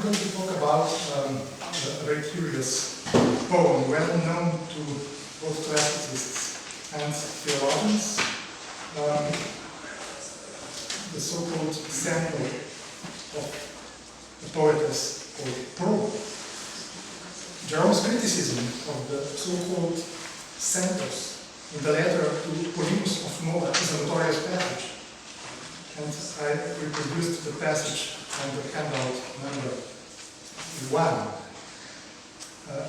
going to talk about a very curious poem, well known to both classicists and theologians, the so-called sample of the poetess called Proba. Jerome's criticism of the so-called samples in the letter to Polymus of Mola is a notorious passage, and I reproduced the passage on the handout number 1.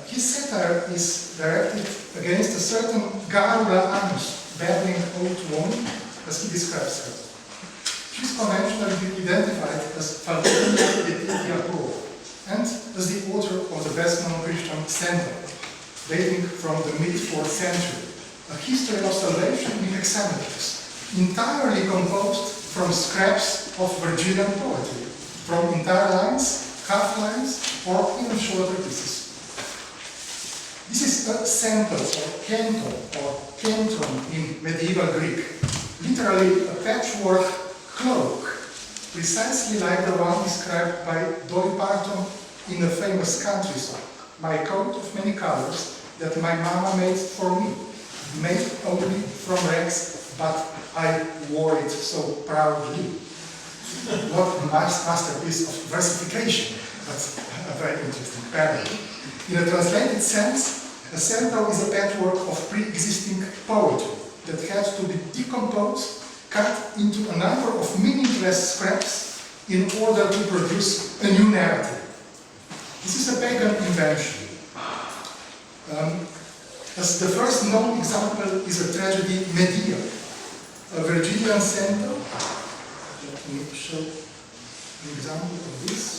His satire is directed against a certain Garula Anus, babbling old woman, as he describes her. She is conventionally identified as Falconia Letitia Pro, and as the author of the best-known Christian Center, dating from the mid-4th century, a history of salvation in hexameters, entirely composed from scraps of Virgilian poetry, from entire lines, half lines, or even shorter pieces. This is a sample, or canton, or canton in medieval Greek, literally a patchwork cloak, precisely like the one described by Dolly Parton in the famous country song, "My coat of many colors that my mama made for me, made only from rags, but I wore it so proudly." What a masterpiece of versification, but a very interesting parallel. In a translated sense, a sample is a patchwork of pre-existing poetry that has to be decomposed, cut into a number of meaningless scraps in order to produce a new narrative. This is a pagan invention. As the first known example is a tragedy, Medea, a Virgilian sample. Let me show an example of this.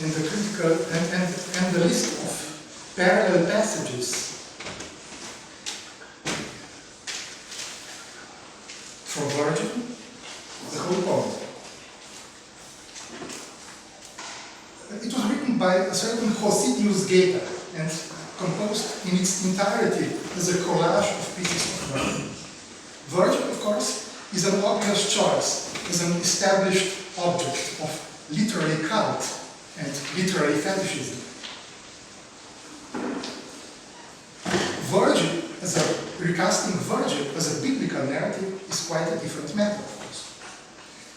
And the critical and the list of parallel passages from Virgil, the whole poem. It was written by a certain Hosidius Geta and composed in its entirety as a collage of pieces of Virgil. Virgil, of course, is an obvious choice as an established object of literary cult and literary fetishism. Virgil, recasting Virgil as a biblical narrative is quite a different matter, of course.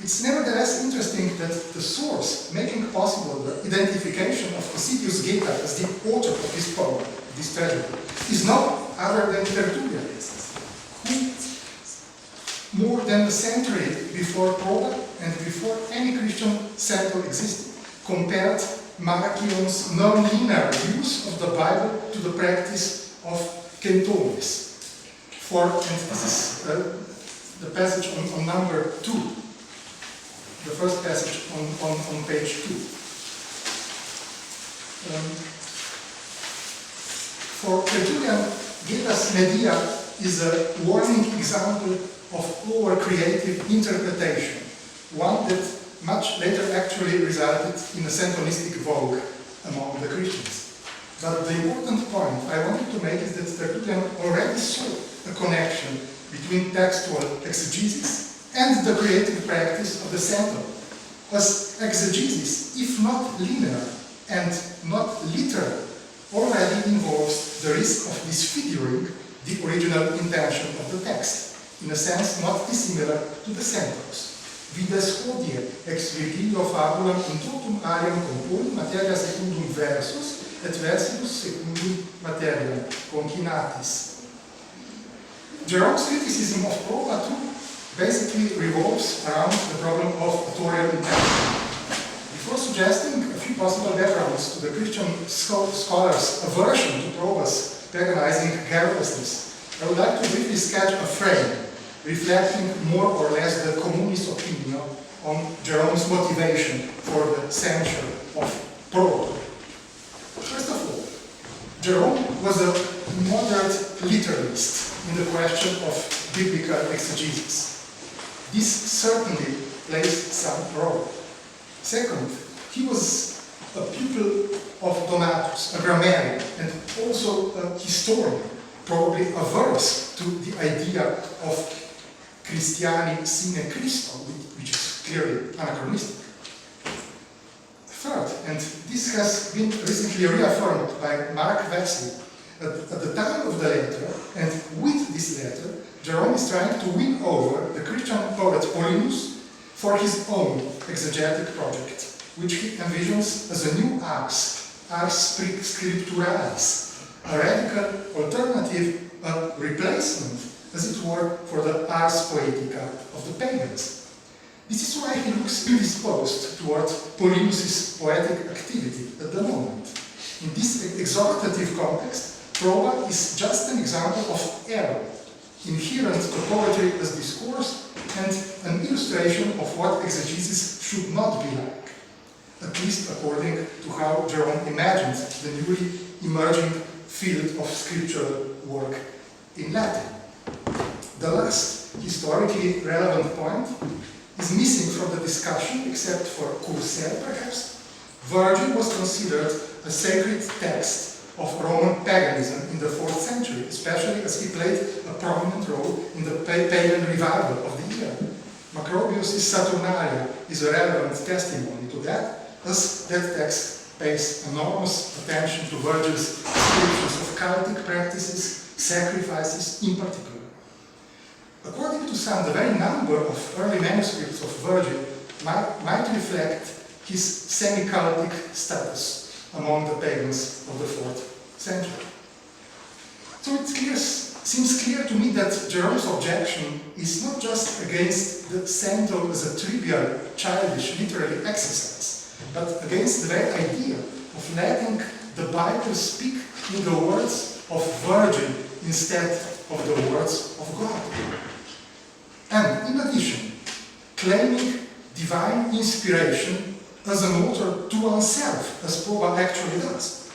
It's nevertheless interesting that the source making possible the identification of Hosidius Geta as the author of this poem, this tragedy, is no other than Tertullian, who, more than a century before Proba and before any Christian center existed, compared Marcion's non-linear use of the Bible to the practice of cantones. And this is the passage on number 2, the first passage on page 2. For Tertullian, Geta's Medea is a warning example of over-creative interpretation, one that much later actually resulted in a centronistic vogue among the Christians. But the important point I wanted to make is that Tertullian already saw a connection between textual exegesis and the creative practice of the center, as exegesis, if not linear and not literal, already involves the risk of disfiguring the original intention of the text, in a sense not dissimilar to the centers. Vides hodie ex Virgilio fabulam in totum ariam compunt materia secundum versus et versibus secundum materiam concinatis. Jerome's criticism of Proba too basically revolves around the problem of authorial intention. Before suggesting a few possible backgrounds to the Christian scholars' aversion to Proba's paganizing carelessness, I would like to briefly sketch a frame reflecting more or less the communist opinion on Jerome's motivation for the censure of Proba. First of all, Jerome was a moderate literalist in the question of biblical exegesis. This certainly plays some role. Second, he was a pupil of Donatus, a grammarian, and also a historian, probably averse to the idea of Christiani sine Christo, which is clearly anachronistic. has been recently reaffirmed by Mark Wesley. At the time of the letter, and with this letter, Jerome is trying to win over the Christian poet Paulinus for his own exegetic project, which he envisions as a new ars scripturalis, a radical alternative, a replacement, as it were, for the ars poetica of the pagans. This is why he looks indisposed toward Paulinus' poetic activity at the moment. In this exhortative context, Proba is just an example of error, inherent to poetry as discourse, and an illustration of what exegesis should not be like, at least according to how Jerome imagined the newly emerging field of scriptural work in Latin. The last historically relevant point is missing from the discussion, except for Courcelle perhaps. Virgil was considered a sacred text of Roman paganism in the 4th century, especially as he played a prominent role in the pagan revival of the year. Macrobius' Saturnalia is a relevant testimony to that, as that text pays enormous attention to Virgil's descriptions of cultic practices, sacrifices in particular. According to some, the very number of early manuscripts of Virgil might reflect his semi-cultic status among the pagans of the 4th century. So it seems clear to me that Jerome's objection is not just against the cento as a trivial, childish literary exercise, but against the very idea of letting the Bible speak in the words of Virgil instead of the words of God. And in addition, claiming divine inspiration as an author to oneself, as Proba actually does.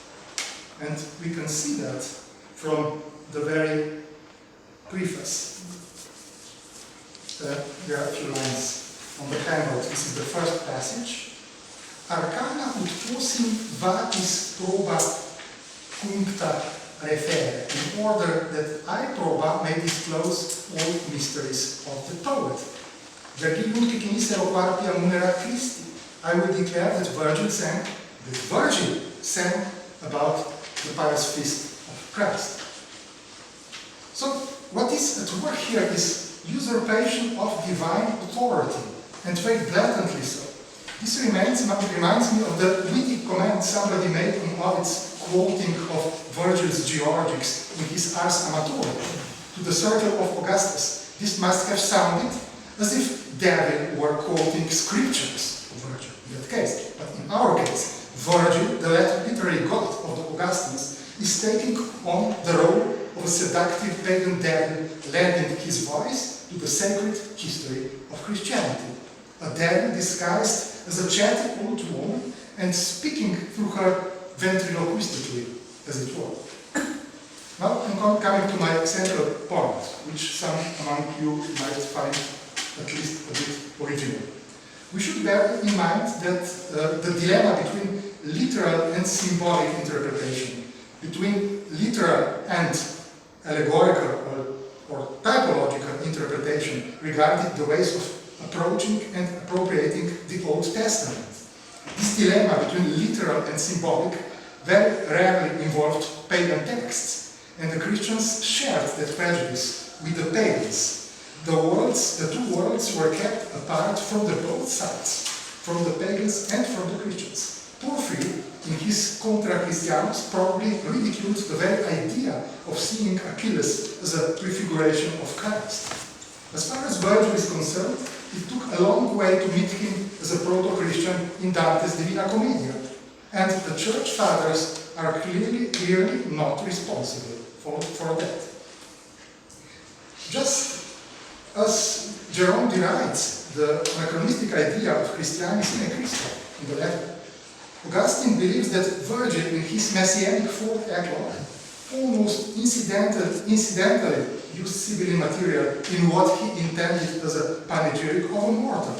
And we can see that from the very preface. There are a few lines on the handout. This is the first passage. Arcana ut possim vatis proba cuncta refere, in order that I, Proba, may disclose all mysteries of the poet. Vergilium cicinissero quartia munera Christi. I will declare that Virgil sang about the pious feast of Christ. So, what is at work here is usurpation of divine authority, and very blatantly so. This reminds me of the witty comment somebody made on Ovid's quoting of Virgil's Georgics in his Ars Amatoria to the circle of Augustus. This must have sounded as if David were quoting scriptures of Virgil in that case. But in our case, Virgil, the literary god of the Augustans, is taking on the role of a seductive pagan devil, lending his voice to the sacred history of Christianity. A devil disguised as a chatty old woman and speaking through her ventriloquistically, as it were. Now I'm coming to my central point, which some among you might find at least a bit original. We should bear in mind that the dilemma between literal and symbolic interpretation, between literal and allegorical or typological interpretation regarding the ways of approaching and appropriating the Old Testament. This dilemma between literal and symbolic very rarely involved pagan texts, and the Christians shared that prejudice with the pagans. The two worlds were kept apart from the both sides, from the pagans and from the Christians. Porphyry, in his Contra Christianus, probably ridiculed the very idea of seeing Achilles as a prefiguration of Christ. As far as Virgil is concerned, it took a long way to meet him as a proto-Christian in Dante's Divina Commedia, and the church fathers are clearly not responsible for that. Just as Jerome derides the anachronistic idea of Christiani sine Christo in the letter, Augustine believes that Virgil, in his messianic fourth eclogue, almost incidentally used Sibyllin material in what he intended as a panegyric of a mortal.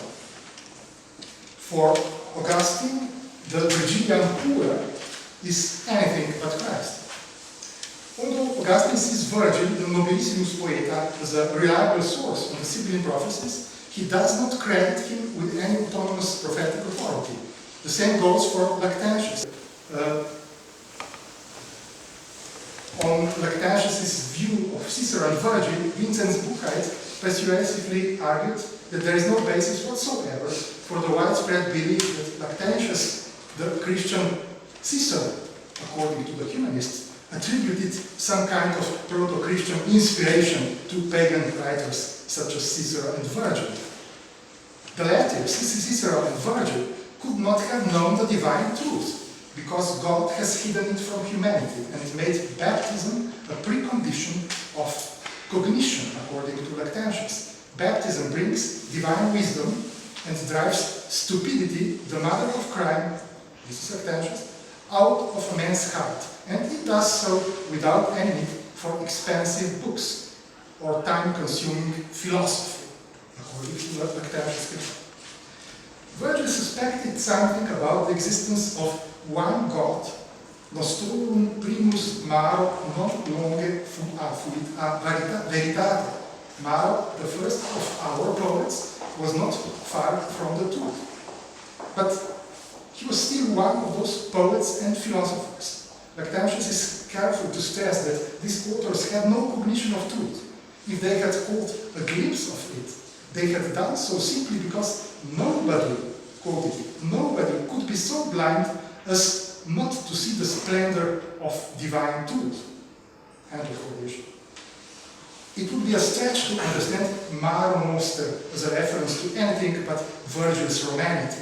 For Augustine, the Virgilian poor is anything but Christ. Although Augustine sees Virgil, the Nobilissimus Poeta, as a reliable source on the Sibyllin prophecies, he does not credit him with any autonomous prophetic authority. The same goes for Lactantius. On Lactantius' view of Cicero and Virgil, Vinzenz Buchheit persuasively argued that there is no basis whatsoever for the widespread belief that Lactantius, the Christian Cicero, according to the humanists, attributed some kind of proto-Christian inspiration to pagan writers such as Cicero and Virgil. The latter, Cicero and Virgil, could not have known the divine truth, because God has hidden it from humanity and made baptism a precondition of cognition, according to Lactantius. Baptism brings divine wisdom and drives stupidity, the mother of crime, this is Lactantius, out of a man's heart. And it does so without any need for expensive books or time-consuming philosophy, according to Lactantius. Virgil suspected something about the existence of one God, nostrorum primus maro non longe fuit a veritate. Maro, the first of our poets, was not far from the truth. But he was still one of those poets and philosophers. Lactantius is careful to stress that these authors had no cognition of truth. If they had caught a glimpse of it, they had done so simply because nobody could be so blind as not to see the splendor of divine truth. End of quotation. It would be a stretch to understand Maro Noster as a reference to anything but Virgil's romanity.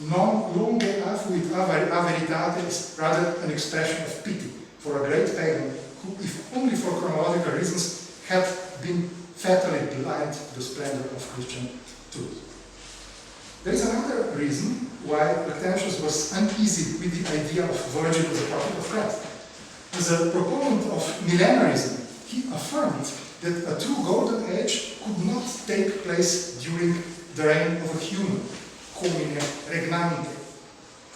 Non longe fuit a veritate is rather an expression of pity for a great pagan who, if only for chronological reasons, had been fatally blind to the splendor of Christian truth. There is another reason why Lactantius was uneasy with the idea of Virgil as a prophet of Christ. As a proponent of millenarism, he affirmed that a true golden age could not take place during the reign of a human, homine regnante.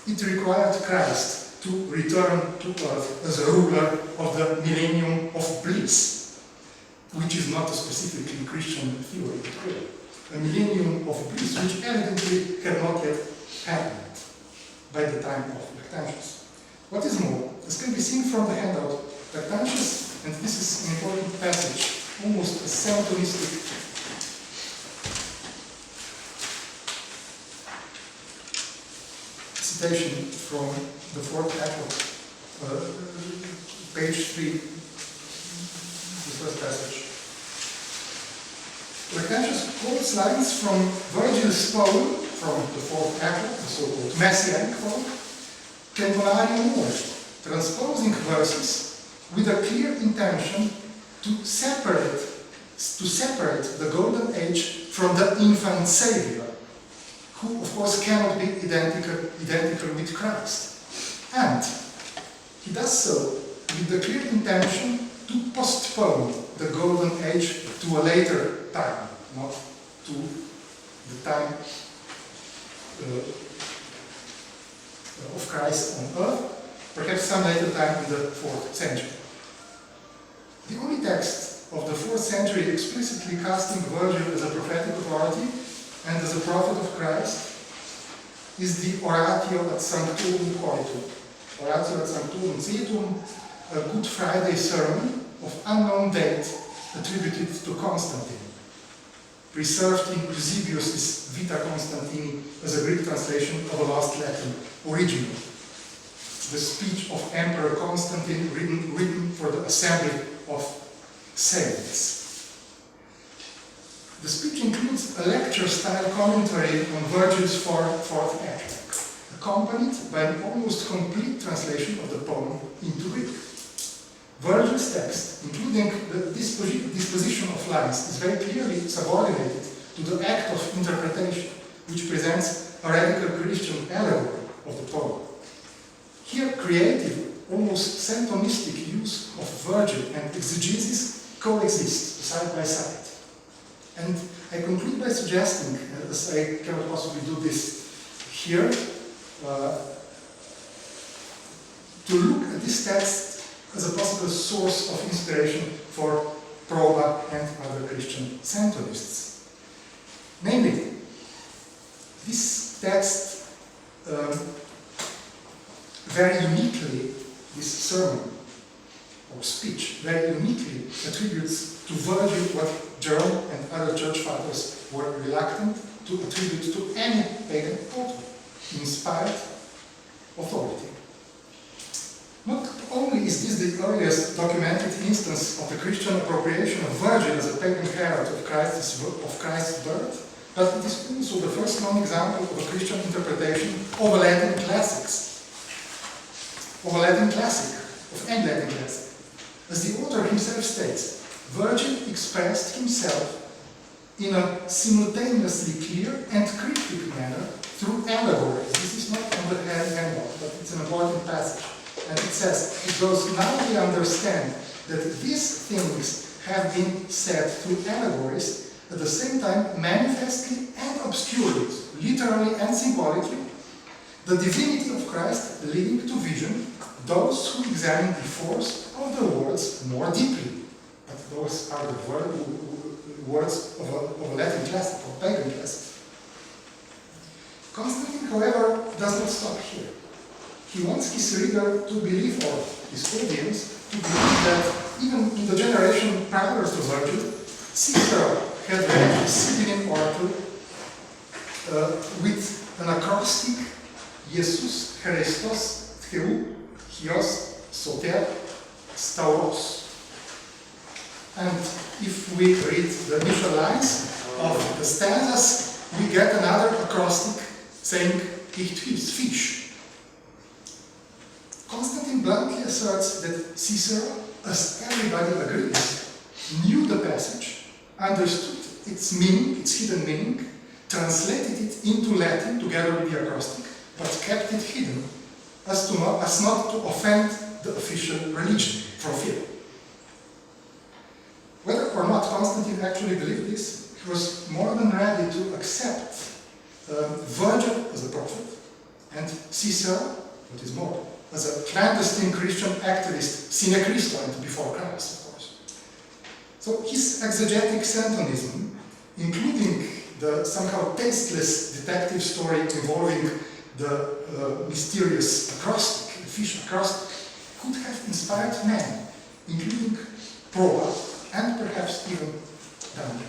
It required Christ to return to earth as a ruler of the millennium of bliss, which is not a specifically Christian theory, but clear. A millennium of bliss, which evidently had not yet happened by the time of Lactantius. What is more, as can be seen from the handout, Lactantius, and this is an important passage, almost a Santonistic citation from the fourth epoch, page 3, the first passage. Lactantius quotes lines from Virgil's poem from the fourth epoch, the so-called Messianic poem, Temporarium Mori, transposing verses with a clear intention to separate the golden age from the infant Savior, who of course cannot be identical with Christ. And he does so with the clear intention to postpone the golden age to a later time, not to the time of Christ on earth, perhaps some later time in the 4th century. The only text of the 4th century explicitly casting Virgil as a prophetic authority and as a prophet of Christ is the Oratio ad Sanctorum Coitum. Oratio ad Sanctorum Cetum, a Good Friday sermon of unknown date attributed to Constantine, preserved in Eusebius' Vita Constantini as a Greek translation of a lost Latin original. The speech of Emperor Constantine written for the assembly of saints. The speech includes a lecture-style commentary on Virgil's fourth epoch, accompanied by an almost complete translation of the poem into Greek. Virgil's text, including the disposition of lines, is very clearly subordinated to the act of interpretation, which presents a radical Christian allegory of the poem. Here, creative, almost Santonistic use of Virgil and exegesis coexist side by side. And I conclude by suggesting, as I cannot possibly do this here, to look at this text as a possible source of inspiration for Proba and other Christian Santonists. Namely, this text very uniquely this sermon or speech, very uniquely attributes to Virgil what Jerome and other church fathers were reluctant to attribute to any pagan author: inspired authority. Not only is this the earliest documented instance of the Christian appropriation of Virgil as a pagan herald of Christ's birth, but it is also the first known example of a Christian interpretation of a Latin classics, of any Latin classic. As the author himself states, Virgil expressed himself in a simultaneously clear and cryptic manner through allegories. This is not on the handout, but it's an important passage. And it says, it goes, now we understand that these things have been said through allegories, at the same time manifestly and obscurely, literally and symbolically, the divinity of Christ leading to vision those who examine the force of the words more deeply. But those are the words of a Latin classic, or pagan classic. Constantine, however, does not stop here. He wants his reader to believe, or his audience, to believe that even in the generation prior to Virgil, Cicero had read the Sibyllin oracle with an acrostic, Jesus Christos Theou, Hios, Soter, Stauros. And if we read the initial lines of the stanzas, we get another acrostic saying, Ich is fish. Constantine bluntly asserts that Cicero, as everybody agrees, knew the passage, understood its meaning, its hidden meaning, translated it into Latin together with the acrostic, but kept it hidden as not to offend the official religion for fear. Whether or not Constantine actually believed this, he was more than ready to accept Virgil as a prophet and Cicero, what is more, as a clandestine Christian activist, sine Christo, and before Christ, of course. So his exegetic Santonism, including the somehow tasteless detective story involving the mysterious acrostic, the fish acrostic, could have inspired men, including Proba and perhaps even Dante.